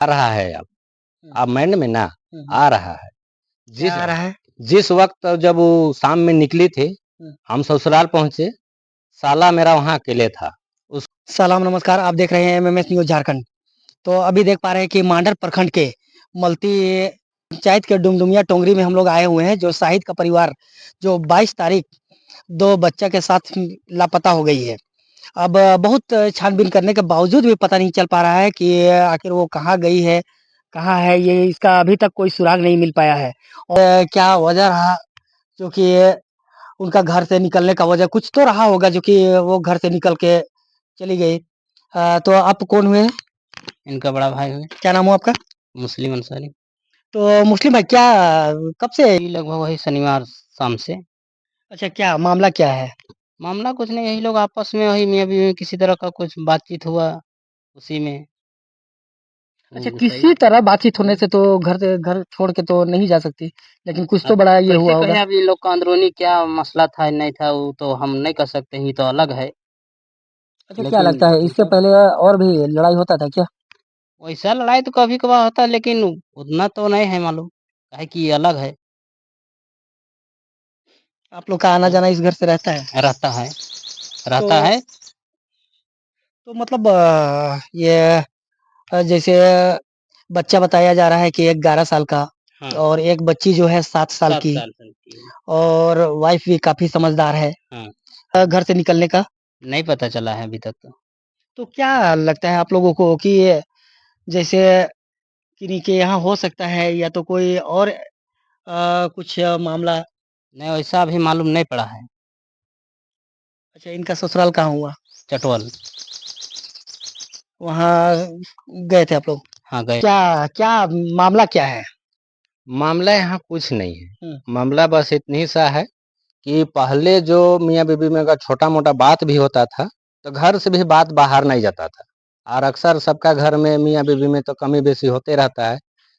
आ रहा है अब हुँ, माइंड में ना हुँ। आ रहा है। क्या जिस आ रहा है? जिस वक़्त जब वो शाम में निकली थी, हुँ। हम ससुराल पहुँचे, साला मेरा वहाँ अकेले था। उस सलाम नमस्कार, आप देख रहे हैं एमएमएस न्यूज़ झारखंड। तो अभी देख पा रहे हैं कि मांडर प्रखंड के मलती पंचायत के डुमडुमिया टोंगरी में हम लोग आए हुए हैं, जो शाहिद का परिवार जो 22 तारीख 2 बच्चा के साथ लापता हो गई है। अब बहुत छानबीन करने के बावजूद भी पता नहीं चल पा रहा है कि आखिर वो कहाँ गई है, कहाँ है, ये इसका अभी तक कोई सुराग नहीं मिल पाया है। और क्या वजह रहा जो कि उनका घर से निकलने का वजह कुछ तो रहा होगा जो कि वो घर से निकल के चली गई। तो आप कौन हुए? इनका बड़ा भाई है, क्या नाम हुआ आपका? मुस्लिम अंसारी। तो मुस्लिम भाई क्या कब से यही लगभग वही शनिवार शाम से। अच्छा क्या मामला क्या है? मामला कुछ नहीं, यही लोग आपस में वही मियाँ-बीवी में किसी तरह का कुछ बातचीत हुआ, उसी में अच्छा सही। किसी तरह बातचीत होने से तो घर छोड़ के तो नहीं जा सकती, लेकिन कुछ तो अब बड़ा ये कैसे हुआ कहें, होगा। अब ये लोग का अंदरूनी क्या मसला था नहीं था, वो तो हम नहीं कह सकते, ये तो अलग है। अच्छा क्या लेकिन लगता है इससे पहले और भी लड़ाई होता था क्या? वैसा लड़ाई तो कभी-कभार होता है, लेकिन उतना तो नहीं है मालूम, काहे कि ये अलग है। आप लोग का आना-जाना इस घर से रहता है? रहता है, तो रहता है। तो मतलब ये जैसे बच्चा बताया जा रहा है कि एक 11 साल का हाँ, और एक बच्ची जो है 7 साल 7 की साल की है। और वाइफ भी काफ़ी समझदार है हाँ, घर से निकलने का। नहीं पता चला है अभी तक तो। तो क्या लगता है आप लोगों को कि ये जैसे किन्हीं के यहाँ हो सकता है या तो कोई और कुछ मामला? नहीं, वैसा अभी मालूम नहीं पड़ा है। अच्छा इनका ससुराल कहाँ हुआ? चटवल। वहाँ गए थे आप लोग? हाँ, गए थे। क्या क्या मामला क्या है? मामला यहाँ कुछ नहीं है। हुँ। मामला बस इतनी सा है कि पहले जो मियाँ-बीवी में अगर छोटा-मोटा बात भी होता था, तो घर से भी बात बाहर नहीं जाता था। और अक्सर सबका घर में मियाँ-बीवी में तो कमी-बेशी होते रहता है।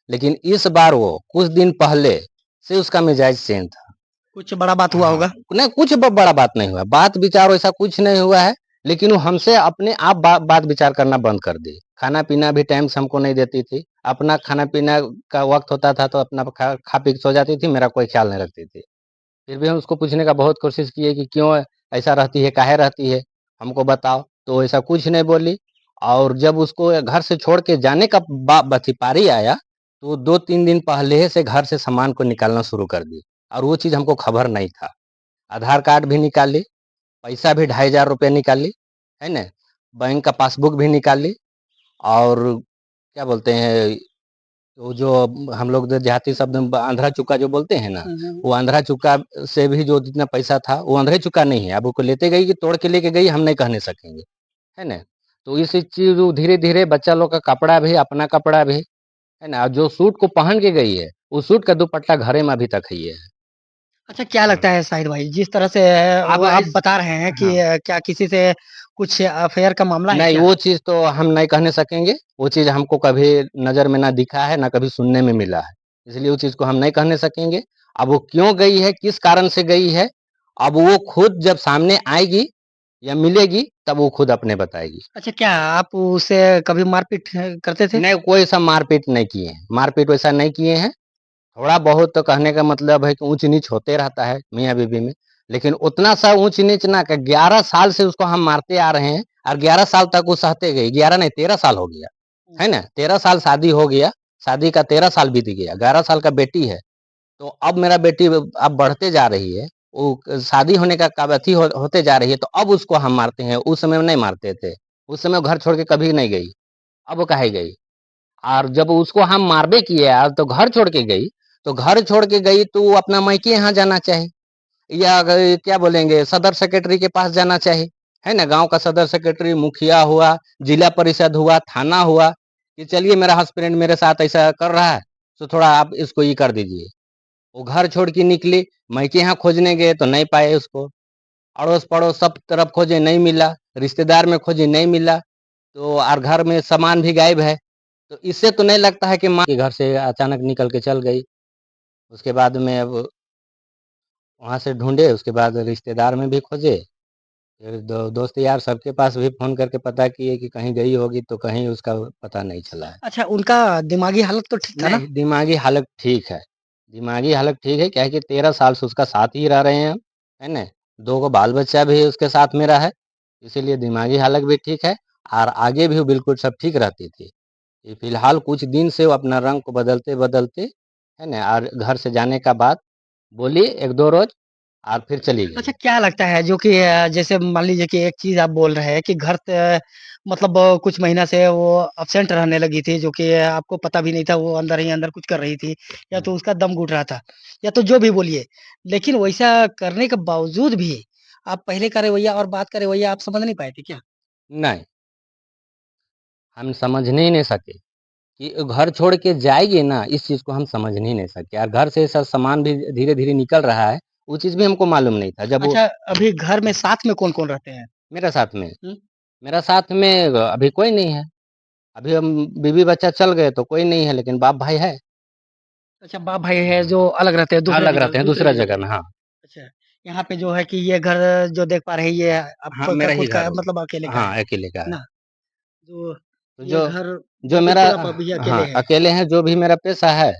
लेकिन इस बार वो कुछ दिन पहले से उसका मिजाज चेंज था। कुछ बड़ा बात हुआ हाँ, होगा? नहीं कुछ बड़ा बात नहीं हुआ। बात विचार वैसा कुछ नहीं हुआ है, लेकिन वो हमसे अपने आप बात विचार करना बंद कर दी। खाना-पीना भी टाइम से हमको नहीं देती थी। अपना खाना-पीना का वक़्त होता था तो अपना खा पी के सो जाती थी, मेरा कोई ख़्याल नहीं रखती थी। फिर भी हम उसको पूछने का बहुत कोशिश किए कि क्यों ऐसा रहती है, काहे रहती है? हमको बताओ। तो ऐसा कुछ नहीं बोली। और जब उसको घर से छोड़ के जाने का पारी आया, तो 2-3 दिन पहले से घर से सामान को निकालना शुरू कर दी और वो चीज़ हमको खबर नहीं था। आधार कार्ड भी निकाली, पैसा भी 2500 रुपए निकाली, है ना? बैंक का पासबुक भी निकाली और क्या बोलते हैं, वो जो हम लोग देहाती शब्द में आंध्रा चुका जो बोलते हैं ना, हुँ, हुँ। वो आंध्रा चुका से भी जो जितना पैसा था वो आंध्रा चुका नहीं है। अब वो लेते गई कि तोड़ के लेके गई, हम नहीं कहने सकेंगे, है ना? तो इस चीज धीरे धीरे बच्चा लोग का कपड़ा भी, अपना कपड़ा भी, है ना? और जो सूट को पहन के गई है, उस सूट का दुपट्टा घरे में अभी तक है ये। अच्छा क्या हाँ। लगता है शाहिद भाई जिस तरह से अब वो आप ऐस बता रहे हैं कि हाँ, क्या किसी से कुछ अफ़ेयर का मामला है नहीं क्या? वो चीज़ तो हम नहीं कहने सकेंगे। वो चीज़ हमको कभी नज़र में ना दिखा है, ना कभी सुनने में मिला है। इसलिए वो चीज़ को हम नहीं कहने सकेंगे। अब वो क्यों गई है, किस कारण से गई है, अब वो खुद जब सामने आएगी या मिलेगी, तब वो खुद अपने बताएगी। अच्छा क्या आप उससे कभी मारपीट करते थे? नहीं, कोई ऐसा मारपीट नहीं किए हैं। मारपीट वैसा नहीं किए हैं। थोड़ा बहुत तो कहने का मतलब है कि ऊँच-नीच होते रहता है मियाँ-बीवी में। लेकिन उतना सा ऊँच-नीच ना कि 11 साल से उसको हम मारते आ रहे हैं और 11 साल तक वो सहते गई। 11 नहीं 13 साल हो गया, हुँ। है ना? 13 साल शादी हो गया, शादी का 13 साल बीत गया, 11 साल का बेटी है। तो अब मेरा बेटी अब बढ़ते जा रही है, वो शादी होने का कब अथी होते जा रही है, तो अब उसको हम मारते हैं। उस समय में नहीं मारते थे। उस समय वो घर छोड़ के कभी नहीं गई, अब वो काहे गई? और जब उसको हम मारबे किए यार, तो घर छोड़ के गई, तो घर छोड़ के गई तो वो अपना मायके यहाँ जाना चाहे, या क्या बोलेंगे, सदर सेक्रेटरी के पास जाना चाहे, है ना? गांव का सदर सेक्रेटरी, मुखिया हुआ, जिला परिषद हुआ, थाना हुआ, कि चलिए मेरा हस्बैंड मेरे साथ ऐसा कर रहा है, तो थोड़ा आप इसको ये कर दीजिए। वो घर छोड़ के निकली, मायके यहाँ खोजने गए तो नहीं पाए उसको। अड़ोस पड़ोस सब तरफ खोजे, नहीं मिला। रिश्तेदार में खोजे, नहीं मिला। तो और घर में सामान भी गायब है। तो इससे तो नहीं लगता है कि माँ के घर से अचानक निकल के चल गई। उसके बाद में अब वहाँ से ढूँढे, उसके बाद रिश्तेदार में भी खोजे, फिर दोस्त यार सबके पास भी फ़ोन करके पता किए कि कहीं गई होगी, तो कहीं उसका पता नहीं चला है। अच्छा, उनका दिमागी हालत तो ठीक था ना? नहीं, दिमागी हालत ठीक है। दिमागी हालत ठीक है, क्या है कि 13 साल से उसका साथ ही रह रहे हैं हम, है ना? 2 गो बाल-बच्चा भी उसके साथ मेरा है, इसीलिए दिमागी हालत भी ठीक है और आगे भी वो बिल्कुल सब ठीक रहती थी। ये फ़िलहाल कुछ दिन से वो अपना रंग को बदलते-बदलते, है ना? और घर से जाने का बाद बोली 1-2 रोज़ और फिर चली अच्छा, गई। क्या लगता है जो कि जैसे मान लीजिए कि एक चीज़ आप बोल रहे हैं कि घर मतलब कुछ महीना से वो एब्सेंट रहने लगी थी, जो कि आपको पता भी नहीं था, वो अंदर ही अंदर कुछ कर रही थी, या हुँ, तो उसका दम घुट रहा था, या तो जो भी बोलिए। लेकिन वैसा करने के बावजूद भी आप पहले का रवैया और बात का रवैया आप समझ नहीं पाए थे क्या? नहीं, हम समझ ही नहीं सके कि घर छोड़ के जाएगी ना, इस चीज़ को हम समझ ही नहीं सके और घर से सब सामान भी धीरे-धीरे निकल रहा है, वो चीज़ भी हमको मालूम नहीं था। जब वो अच्छा, अभी घर में साथ में कौन-कौन रहते हैं? मेरे साथ में हुँ? मेरा साथ में अभी कोई नहीं है। अभी हम बीवी-बच्चा चल गए तो कोई नहीं है, लेकिन बाप-भाई है। अच्छा, बाप भाई है जो अलग रहते हैं, हाँ, दूसरे अलग जगह रहते हैं दूसरे दूसरा जगह जगह पे। में, हाँ। अच्छा, यहाँ पे जो है कि ये घर जो देख पा रहे हैं, ये हाँ, आपका मेरा ही खुद का घर है, हो मतलब अकेले का है हाँ, अकेले का है। ना? जो तो ये जो घर जो बाकी मेरा पूरा प भैया अकेले हाँ, है। अकेले हैं, जो भी मेरा पेशा है,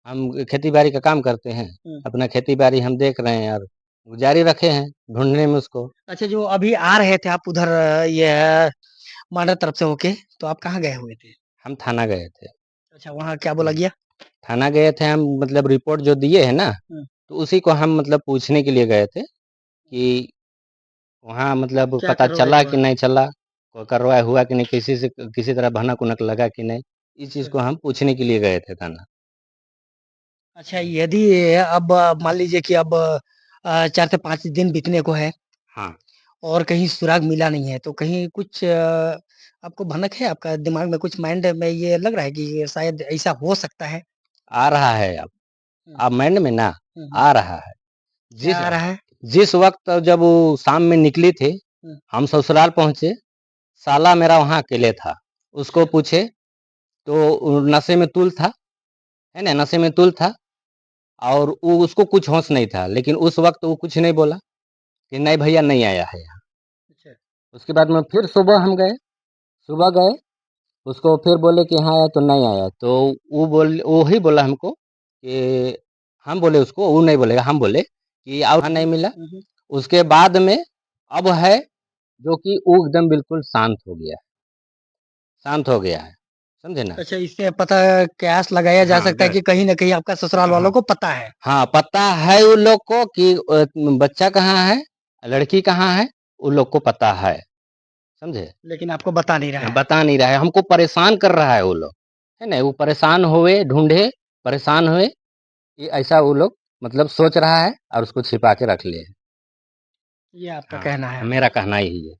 हम खेती-बाड़ी का काम करते हैं। हुँ। अपना खेती-बाड़ी हम देख रहे हैं और जारी रखे हैं ढूँढने में उसको। अच्छा, जो अभी आ रहे थे आप उधर ये मांडर तरफ से होके, तो आप कहाँ गए हुए थे? हम थाना गए थे। अच्छा, वहाँ क्या बोला गया? थाना गए थे हम, मतलब रिपोर्ट जो दिए हैं ना, हुँ। तो उसी को हम मतलब पूछने के लिए गए थे कि वहाँ मतलब क्या पता कार्रवाई चला कि हुआ? नहीं चला, कोई कार्रवाई हुआ कि नहीं, किसी से किसी तरह भनक-वनक लगा कि नहीं, इस चीज़ अच्छा। को हम पूछने के लिए गए थे थाना। अच्छा, यदि अब मान लीजिए कि अब 4 से 5 दिन बीतने को है हाँ, और कहीं सुराग मिला नहीं है, तो कहीं कुछ आपको भनक है? आपका दिमाग में कुछ माइंड में ये लग रहा है कि ये शायद ऐसा हो सकता है? आ रहा है हुँ, अब माइंड में ना हुँ, हुँ। आ रहा है। क्या जिस आ रहा है? जिस वक़्त जब वो शाम में निकली थी, हुँ, हम ससुराल पहुँचे, साला मेरा वहाँ अकेले था। उसको अच्छा। पूछे तो वो नशे में धुत था, है ना? नशे में धुत था और वो उसको कुछ होश नहीं था, लेकिन उस वक़्त वो कुछ नहीं बोला कि नहीं भैया नहीं आया है यहाँ। अच्छा। उसके बाद में फिर सुबह गए, उसको फिर बोले कि हाँ आया तो नहीं आया, तो वो ही बोला हमको कि हम बोले उसको, वो नहीं बोलेगा, हम बोले कि और हुँ, नहीं हुँ। मिला। हुँ, हुँ। उसके बाद में अब है जो कि वो एकदम बिल्कुल शांत हो गया है, समझे ना? अच्छा, इससे पता कयास लगाया जा हाँ, सकता है कि कहीं न कहीं आपका ससुराल वालों हाँ, को पता है। हाँ, पता है उन लोग को कि बच्चा कहाँ है, लड़की कहाँ है, उन लोग को पता है, समझे? लेकिन आपको बता नहीं रहा है। बता नहीं रहा है, हमको परेशान कर रहा है वो लोग, है ना? वो परेशान हुए, ढूँढे, परेशान हुए, ये ऐसा वो लोग मतलब सोच रहा है और उसको छिपा के रख लिए हैं। ये आपका हाँ, कहना है। मेरा कहना यही है।